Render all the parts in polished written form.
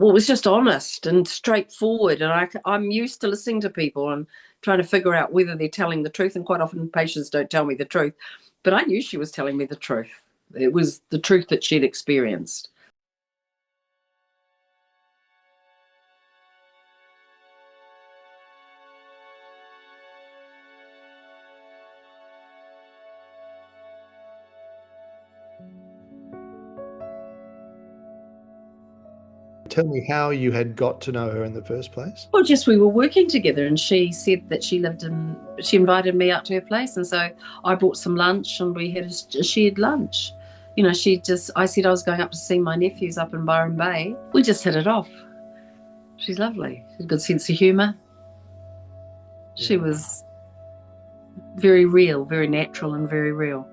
well, it was just honest and straightforward. And I'm used to listening to people and trying to figure out whether they're telling the truth. And quite often patients don't tell me the truth. But I knew she was telling me the truth. It was the truth that she'd experienced. Tell me how you had got to know her in the first place. Well, just we were working together, and she said that she invited me out to her place. And so I brought some lunch and we had a shared lunch. You know, I said I was going up to see my nephews up in Byron Bay. We just hit it off. She's lovely. She's a good sense of humour. She was very real, very natural and very real.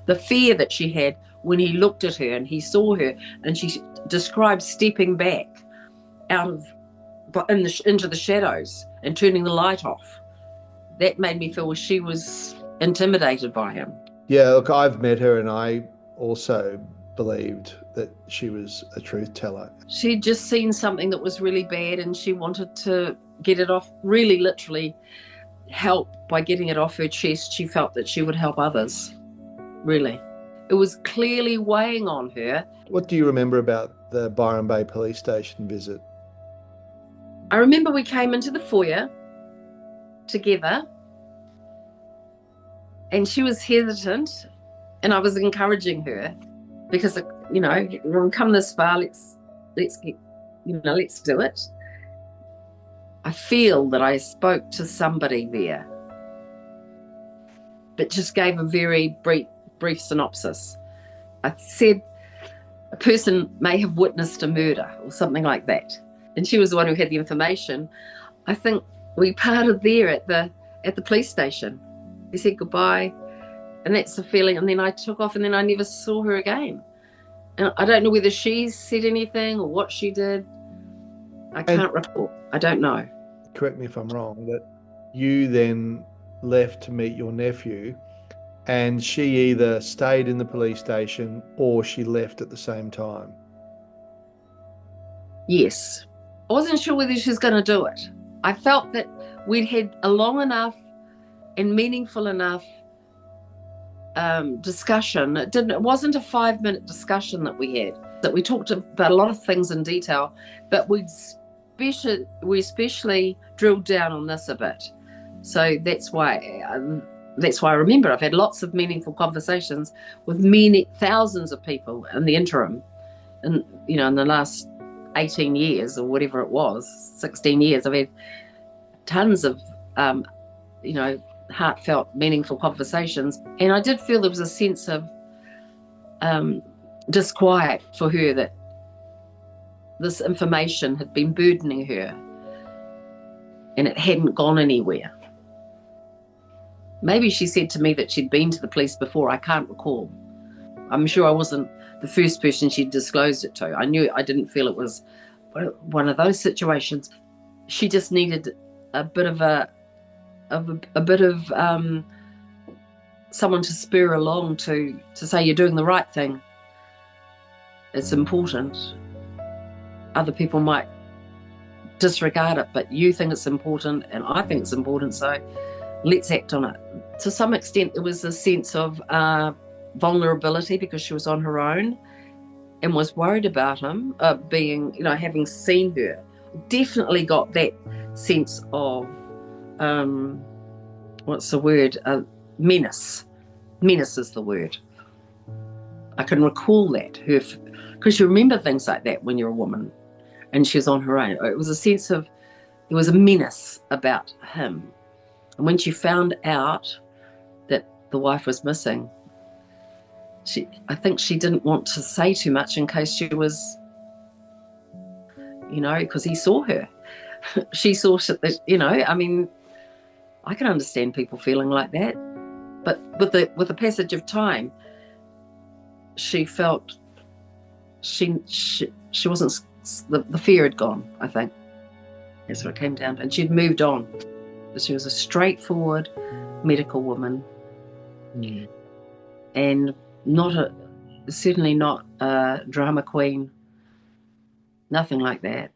The fear that she had when he looked at her and he saw her, and she described stepping back into the shadows and turning the light off. That made me feel she was intimidated by him. Yeah, look, I've met her and I also believed that she was a truth teller. She'd just seen something that was really bad and she wanted to get it off, really literally help by getting it off her chest. She felt that she would help others, really. It was clearly weighing on her. What do you remember about the Byron Bay police station visit? I remember we came into the foyer together and she was hesitant and I was encouraging her because, you know, we've come this far, let's get, let's do it. I feel that I spoke to somebody there, but just gave a very brief synopsis. I said a person may have witnessed a murder or something like that. And she was the one who had the information. I think we parted there at the police station. We said goodbye, and that's the feeling. And then I took off, and then I never saw her again. And I don't know whether she said anything or what she did. I can't recall. I don't know. Correct me if I'm wrong, that you then left to meet your nephew, and she either stayed in the police station or she left at the same time. Yes. I wasn't sure whether she was going to do it. I felt that we'd had a long enough and meaningful enough discussion. It wasn't a 5-minute discussion that we had, that we talked about a lot of things in detail, but we especially drilled down on this a bit. So that's why I remember I've had lots of meaningful conversations with thousands of people in the interim, and in the last 18 years or whatever it was, 16 years, I've had tons of heartfelt, meaningful conversations. And I did feel there was a sense of disquiet for her, that this information had been burdening her and it hadn't gone anywhere. Maybe she said to me that she'd been to the police before. I can't recall. I'm sure I wasn't the first person she'd disclosed it to. I didn't feel it was one of those situations. She just needed a bit of someone to spur along to say, you're doing the right thing. It's important. Other people might disregard it, but you think it's important and I think it's important, so let's act on it. To some extent, it was a sense of vulnerability because she was on her own and was worried about him having seen her. Definitely got that sense of what's the word? Menace. Menace is the word. I can recall that, because you remember things like that when you're a woman and she's on her own. It was a sense of, there was a menace about him. And when she found out that the wife was missing, I think she didn't want to say too much in case she was, because he saw her. She saw that, I can understand people feeling like that. But with the passage of time, she felt she wasn't, the fear had gone, I think. That's what it came down to. And she'd moved on. She was a straightforward medical woman, and not certainly not a drama queen, nothing like that.